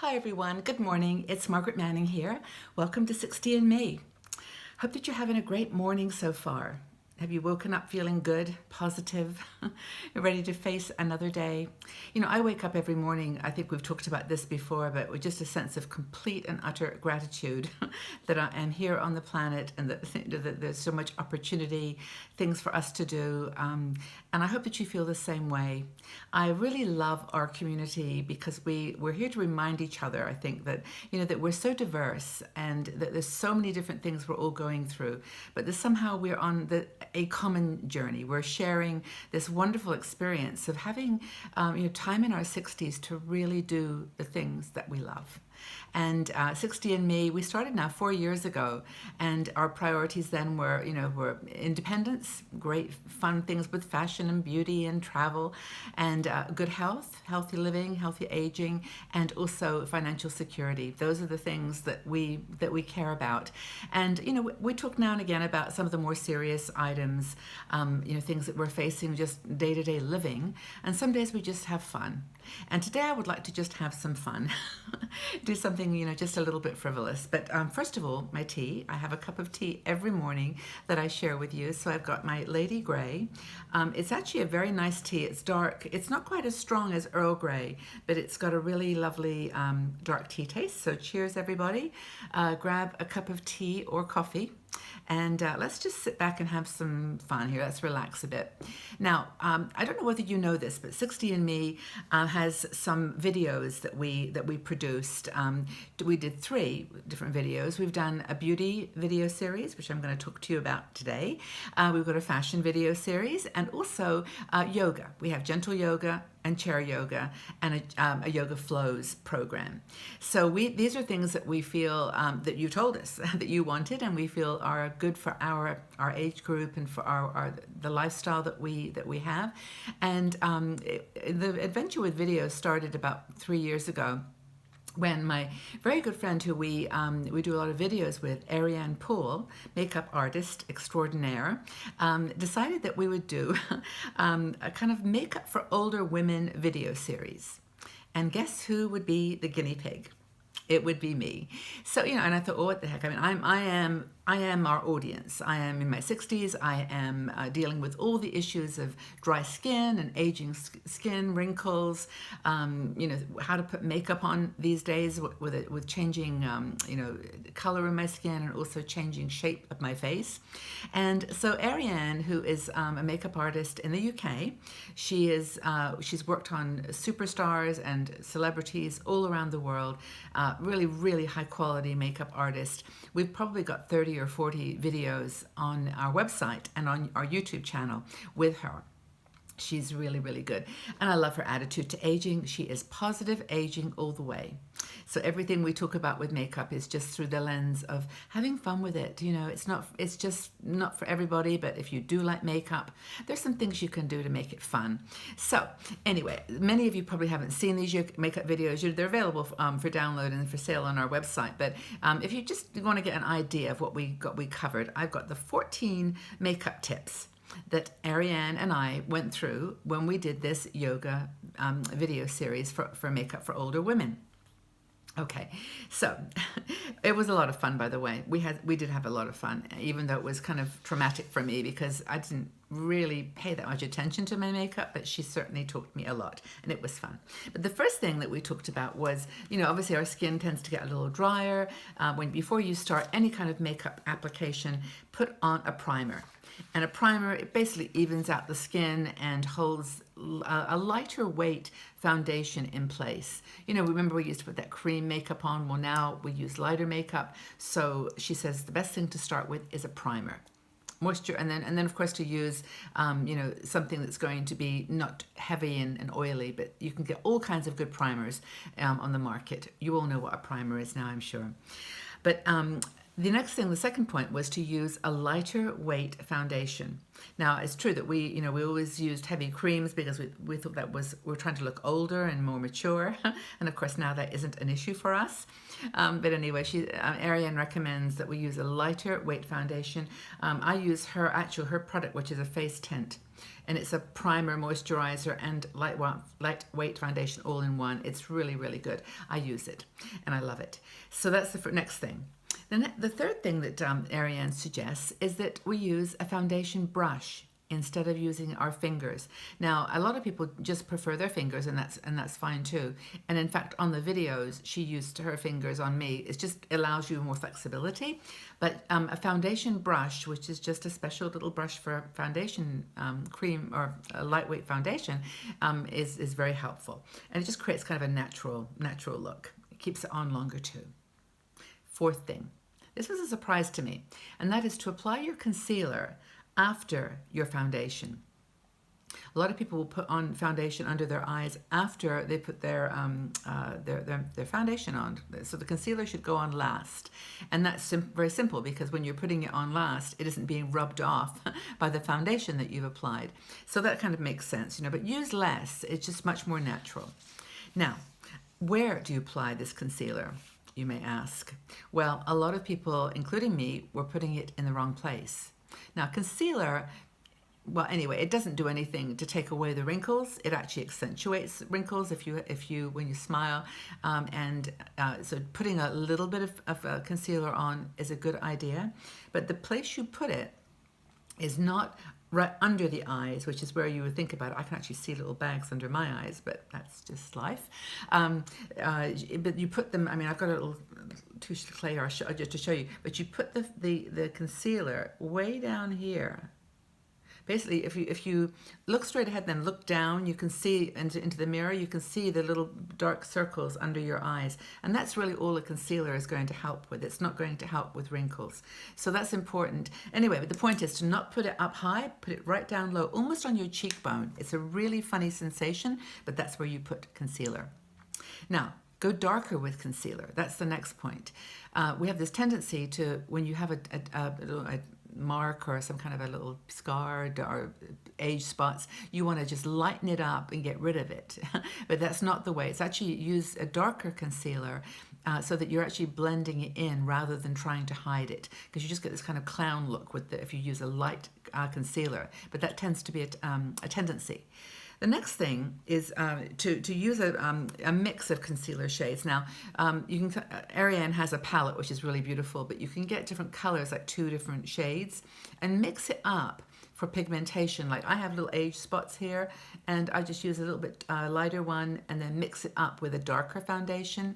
Hi everyone, good morning. It's Margaret Manning here. Welcome to 60 and Me. Hope that you're having a great morning so far. Have you woken up feeling good, positive, ready to face another day? You know, I wake up every morning, I think we've talked about this before, but with just a sense of complete and utter gratitude that I am here on the planet and that there's so much opportunity, things for us to do. And I hope that you feel the same way. I really love our community because we're here to remind each other, I think, that, you know, that we're so diverse and that there's so many different things we're all going through, but that somehow we're on a common journey. We're sharing this wonderful experience of having time in our 60s to really do the things that we love. And 60 and Me, we started now 4 years ago, and our priorities then were independence, great fun things with fashion and beauty and travel, and good health, healthy living, healthy aging, and also financial security. Those are the things that we care about. And we talk now and again about some of the more serious items, things that we're facing just day-to-day living, and some days we just have fun. And today I would like to just have some fun, do something, just a little bit frivolous. But first of all, my tea. I have a cup of tea every morning that I share with you. So I've got my Lady Grey. It's actually a very nice tea. It's dark. It's not quite as strong as Earl Grey, but it's got a really lovely dark tea taste. So cheers, everybody. Grab a cup of tea or coffee. And let's just sit back and have some fun here. Let's relax a bit. Now, I don't know whether you know this, but 60 and Me has some videos that we produced. We did 3 different videos. We've done a beauty video series, which I'm going to talk to you about today. We've got a fashion video series, and also yoga. We have gentle yoga and chair yoga, and a yoga flows program. So these are things that we feel that you told us that you wanted, and we feel are good for our age group and for the lifestyle that we have. And the adventure with video started about 3 years ago, when my very good friend who we do a lot of videos with, Ariane Poole, makeup artist extraordinaire, decided that we would do a kind of makeup for older women video series. And guess who would be the guinea pig? It would be me. So, and I thought, oh, what the heck? I mean, I am our audience. I am in my 60s. I am dealing with all the issues of dry skin and aging skin, wrinkles, how to put makeup on these days with changing, color in my skin and also changing shape of my face. And so Ariane, who is a makeup artist in the UK, she's worked on superstars and celebrities all around the world, really, really high quality makeup artist. We've probably got 30 or 40 videos on our website and on our YouTube channel with her. She's really, really good. And I love her attitude to aging. She is positive aging all the way. So everything we talk about with makeup is just through the lens of having fun with it. It's just not for everybody, but if you do like makeup, there's some things you can do to make it fun. So anyway, many of you probably haven't seen these makeup videos. They're available for download and for sale on our website. But if you just want to get an idea of what we covered, I've got the 14 makeup tips that Ariane and I went through when we did this yoga video series for makeup for older women. Okay, so it was a lot of fun, by the way. We did have a lot of fun, even though it was kind of traumatic for me because I didn't really pay that much attention to my makeup, but she certainly taught me a lot, and it was fun. But the first thing that we talked about was, obviously our skin tends to get a little drier. Before you start any kind of makeup application, put on a primer. And a primer, it basically evens out the skin and holds a lighter weight foundation in place. Remember we used to put that cream makeup on? Well, now we use lighter makeup. So she says the best thing to start with is a primer. Moisture, and then of course to use something that's going to be not heavy and oily, but you can get all kinds of good primers on the market. You all know what a primer is now, I'm sure. But The next thing, the second point, was to use a lighter weight foundation. Now, it's true that we always used heavy creams because we thought we're trying to look older and more mature. And of course, now that isn't an issue for us. But anyway, Ariane recommends that we use a lighter weight foundation. I use her product, which is a face tint. And it's a primer, moisturizer, and lightweight foundation all in one. It's really, really good. I use it, and I love it. So that's the next thing. The third thing that Ariane suggests is that we use a foundation brush instead of using our fingers. Now, a lot of people just prefer their fingers, and that's fine too. And in fact, on the videos, she used her fingers on me. It just allows you more flexibility. But a foundation brush, which is just a special little brush for foundation cream or a lightweight foundation, is very helpful. And it just creates kind of a natural look. It keeps it on longer too. Fourth thing, this was a surprise to me, and that is to apply your concealer after your foundation. A lot of people will put on foundation under their eyes after they put their foundation on. So the concealer should go on last. And that's very simple, because when you're putting it on last, it isn't being rubbed off by the foundation that you've applied. So that kind of makes sense, but use less. It's just much more natural. Now, where do you apply this concealer, you may ask? Well, a lot of people, including me, were putting it in the wrong place. Now, concealer, well, anyway, it doesn't do anything to take away the wrinkles. It actually accentuates wrinkles when you smile. So putting a little bit of concealer on is a good idea. But the place you put it is not right under the eyes, which is where you would think about it. I can actually see little bags under my eyes, but that's just life. But you put them, I've got a little touche de clay just to show you, but you put the concealer way down here. Basically, if you look straight ahead, then look down, you can see into the mirror, you can see the little dark circles under your eyes. And that's really all a concealer is going to help with. It's not going to help with wrinkles. So that's important. Anyway, but the point is to not put it up high, put it right down low, almost on your cheekbone. It's a really funny sensation, but that's where you put concealer. Now, go darker with concealer. That's the next point. We have this tendency to, when you have a mark or some kind of a little scar or age spots, you want to just lighten it up and get rid of it. But that's not the way. It's actually use a darker concealer so that you're actually blending it in rather than trying to hide it, because you just get this kind of clown look if you use a light concealer. But that tends to be a tendency. The next thing is to use a mix of concealer shades. Now, Ariane has a palette which is really beautiful, but you can get different colors, like 2 different shades, and mix it up for pigmentation. Like I have little age spots here, and I just use a little bit lighter one, and then mix it up with a darker foundation,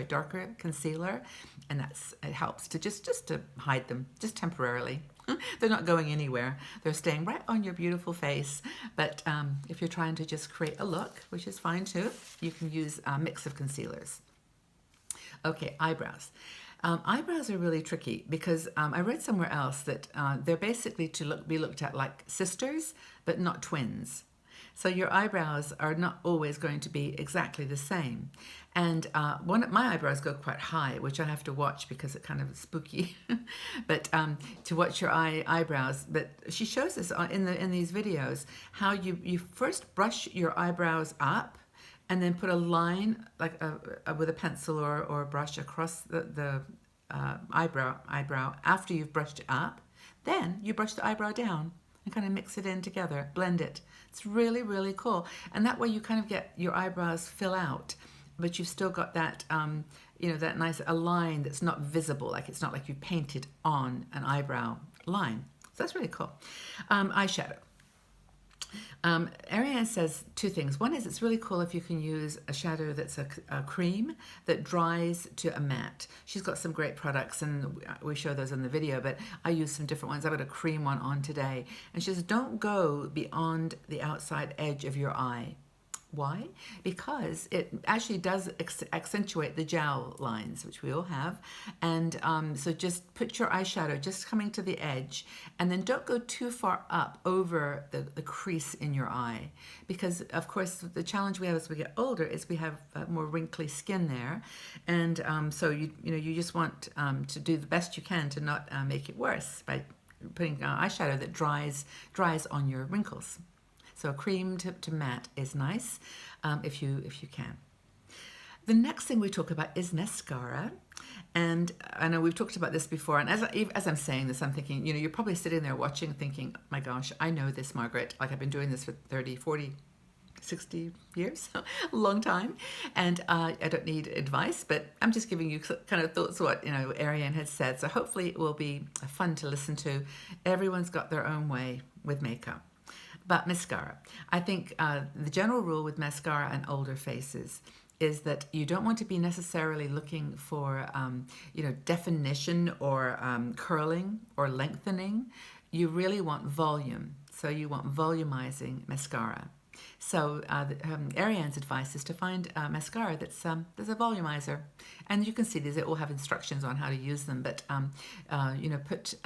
darker concealer, and it helps to just to hide them, just temporarily. They're not going anywhere. They're staying right on your beautiful face. But if you're trying to just create a look, which is fine too, you can use a mix of concealers. Okay, eyebrows. Eyebrows are really tricky because I read somewhere else that they're basically to be looked at like sisters, but not twins. So your eyebrows are not always going to be exactly the same. And my eyebrows go quite high, which I have to watch because it's kind of spooky. But to watch your eyebrows. But she shows us in these videos how you first brush your eyebrows up, and then put a line like with a pencil or a brush across the eyebrow after you've brushed it up. Then you brush the eyebrow down and kind of mix it in together, blend it. It's really, really cool. And that way you kind of get your eyebrows fill out, but you've still got that, that nice line that's not visible. Like it's not like you painted on an eyebrow line. So that's really cool. Eyeshadow. Ariane says 2 things. One is it's really cool if you can use a shadow that's a cream that dries to a matte. She's got some great products, and we show those in the video, but I use some different ones. I've got a cream one on today. And she says, don't go beyond the outside edge of your eye Why? Because it actually does accentuate the jowl lines, which we all have. And so just put your eyeshadow just coming to the edge, and then don't go too far up over the crease in your eye. Because, of course, the challenge we have as we get older is we have more wrinkly skin there. And so, you just want to do the best you can to not make it worse by putting eyeshadow that dries on your wrinkles. So a cream to matte is nice if you can. The next thing we talk about is mascara. And I know we've talked about this before, and as I'm saying this, I'm thinking, you're probably sitting there watching thinking, my gosh, I know this, Margaret. Like, I've been doing this for 30, 40, 60 years, a long time, and I don't need advice, but I'm just giving you kind of thoughts what Ariane had said. So hopefully it will be fun to listen to. Everyone's got their own way with makeup. But mascara, I think the general rule with mascara and older faces is that you don't want to be necessarily looking for definition or curling or lengthening. You really want volume. So you want volumizing mascara. So Ariane's advice is to find mascara there's a volumizer, and you can see these. They all have instructions on how to use them. But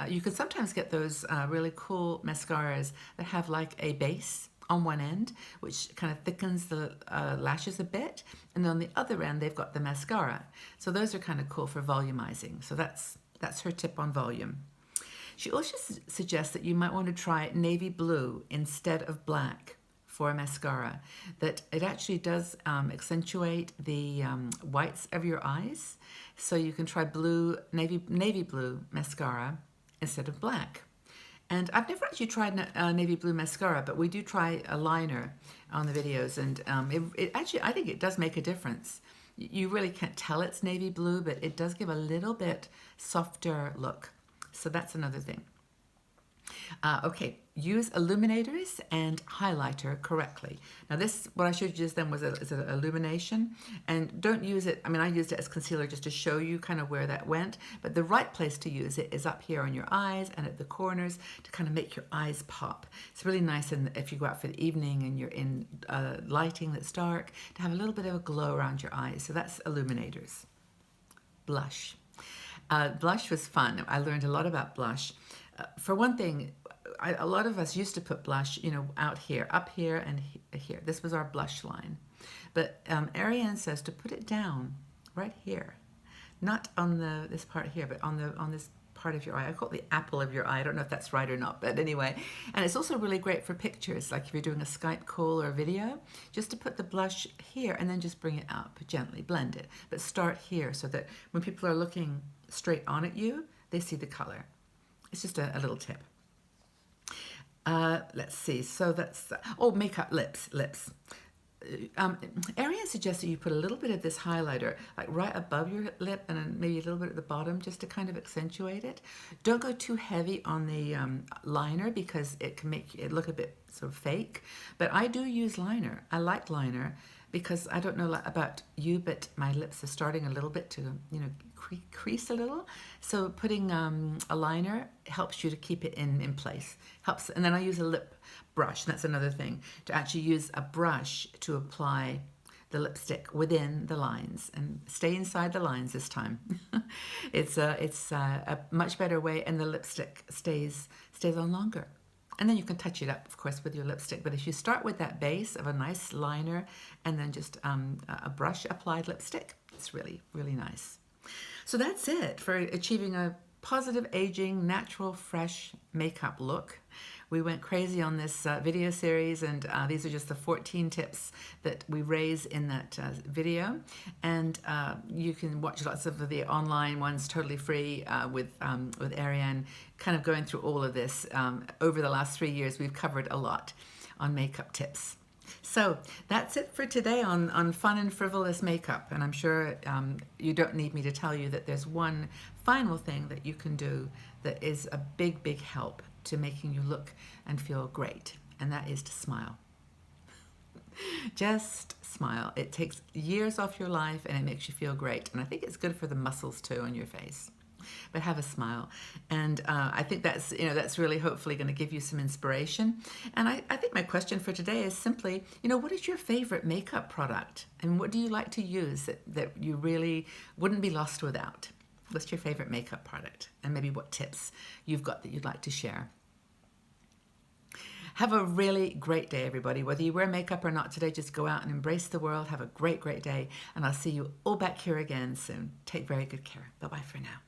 you can sometimes get those really cool mascaras that have like a base on one end, which kind of thickens the lashes a bit, and then on the other end they've got the mascara. So those are kind of cool for volumizing. So that's her tip on volume. She also suggests that you might want to try navy blue instead of black for mascara, that it actually does accentuate the whites of your eyes. So you can try navy blue mascara instead of black. And I've never actually tried navy blue mascara, but we do try a liner on the videos, and it actually, I think it does make a difference. You really can't tell it's navy blue, but it does give a little bit softer look. So that's another thing. Okay, use illuminators and highlighter correctly. Now this, what I showed you just then is an illumination, and don't use it, I used it as concealer just to show you kind of where that went, but the right place to use it is up here on your eyes and at the corners to kind of make your eyes pop. It's really nice if you go out for the evening and you're in lighting that's dark, to have a little bit of a glow around your eyes. So that's illuminators. Blush. Blush was fun. I learned a lot about blush. For one thing, a lot of us used to put blush, out here, up here, and here. This was our blush line. But Ariane says to put it down right here, not on this part here, but on this part of your eye. I call it the apple of your eye. I don't know if that's right or not, but anyway. And it's also really great for pictures, like if you're doing a Skype call or a video, just to put the blush here and then just bring it up gently, blend it. But start here so that when people are looking straight on at you, they see the color. It's just a little tip. Let's see. So that's makeup, lips. Ariane suggests that you put a little bit of this highlighter like right above your lip and then maybe a little bit at the bottom just to kind of accentuate it. Don't go too heavy on the liner because it can make it look a bit sort of fake. But I do use liner. I like liner because I don't know about you, but my lips are starting a little bit to crease a little. So putting a liner helps you to keep it in place. Helps. And then I use a lip brush. That's another thing, to actually use a brush to apply the lipstick within the lines and stay inside the lines this time. It's a much better way, and the lipstick stays on longer. And then you can touch it up, of course, with your lipstick. But if you start with that base of a nice liner and then just a brush applied lipstick, it's really, really nice. So that's it for achieving a positive aging, natural, fresh makeup look. We went crazy on this video series, and these are just the 14 tips that we raise in that video. And you can watch lots of the online ones totally free with Ariane, kind of going through all of this. Over the last 3 years, we've covered a lot on makeup tips. So that's it for today on fun and frivolous makeup. And I'm sure you don't need me to tell you that there's one final thing that you can do that is a big, big help to making you look and feel great. And that is to smile. Just smile. It takes years off your life and it makes you feel great. And I think it's good for the muscles too on your face. but have a smile. And I think that's, that's really hopefully going to give you some inspiration. And I think my question for today is simply, what is your favorite makeup product? And what do you like to use that you really wouldn't be lost without? What's your favorite makeup product? And maybe what tips you've got that you'd like to share. Have a really great day, everybody. Whether you wear makeup or not today, just go out and embrace the world. Have a great, great day. And I'll see you all back here again soon. Take very good care. Bye-bye for now.